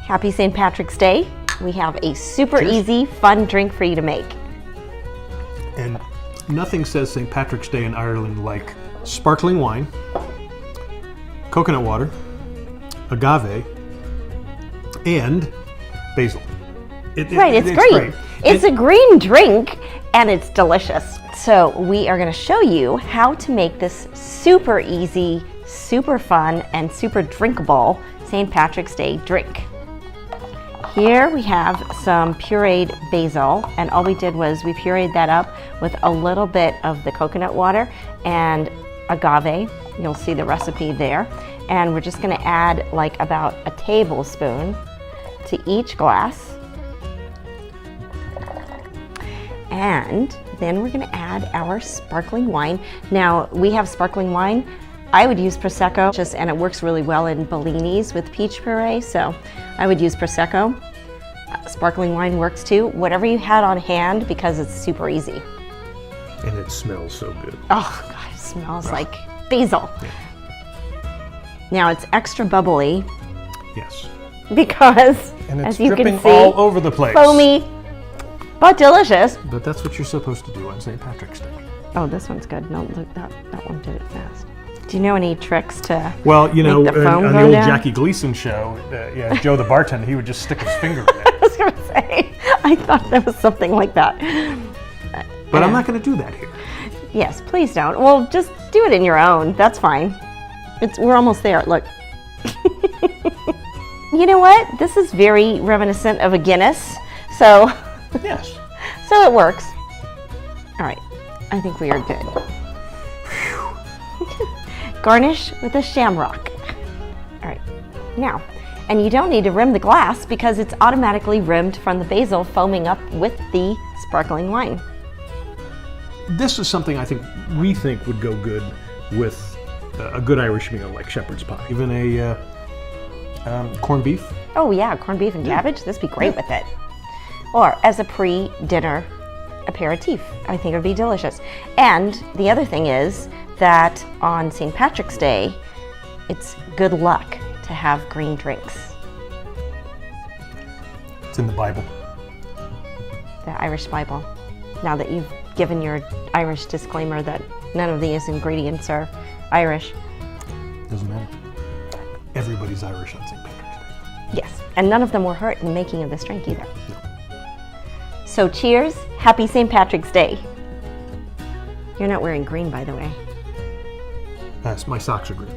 Happy St. Patrick's Day. We have a super easy, fun drink for you to make. And nothing says St. Patrick's Day in Ireland like sparkling wine, coconut water, agave, and basil. It's green. It's a green drink and it's delicious. So we are going to show you how to make this super easy, super fun, and super drinkable St. Patrick's Day drink. Here we have some pureed basil, and all we did was we pureed that up with a little bit of the coconut water and agave. You'll see the recipe there. And we're just going to add like about a tablespoon to each glass. And then we're going to add our sparkling wine. Now, we have sparkling wine. I would use Prosecco, and it works really well in bellinis with peach puree, so I would use Prosecco. Sparkling wine works too. Whatever you had on hand, because it's super easy. And it smells so good. Oh, God, it smells like basil. Yeah. Now, it's extra bubbly. Yes. Because, and it's as you can see, all over the place. Foamy, but delicious. But that's what you're supposed to do on St. Patrick's Day. Oh, this one's good. No, look, that one did it fast. Do you know any tricks to Well, you know, make the foam on go the old down? Jackie Gleason show, Joe the bartender, he would just stick his finger in it. I was going to say, I thought there was something like that. But I'm not going to do that here. Yes, please don't. Well, just do it in your own. That's fine. We're almost there. Look. You know what? This is very reminiscent of a Guinness. So, yes. So it works. All right. I think we are good. Garnish with a shamrock. All right. Now, and you don't need to rim the glass because it's automatically rimmed from the basil foaming up with the sparkling wine. This is something we think would go good with a good Irish meal like shepherd's pie. Even a corned beef. Oh yeah, corned beef and cabbage. This would be great with it. Or as a pre-dinner aperitif. I think it would be delicious. And the other thing is that on St. Patrick's Day, it's good luck to have green drinks. It's in the Bible. The Irish Bible. Now that you've given your Irish disclaimer that none of these ingredients are Irish. Doesn't matter. Everybody's Irish on St. Patrick's Day. Yes, and none of them were hurt in the making of this drink either. No. So cheers, happy St. Patrick's Day. You're not wearing green, by the way. Yes, my socks are green.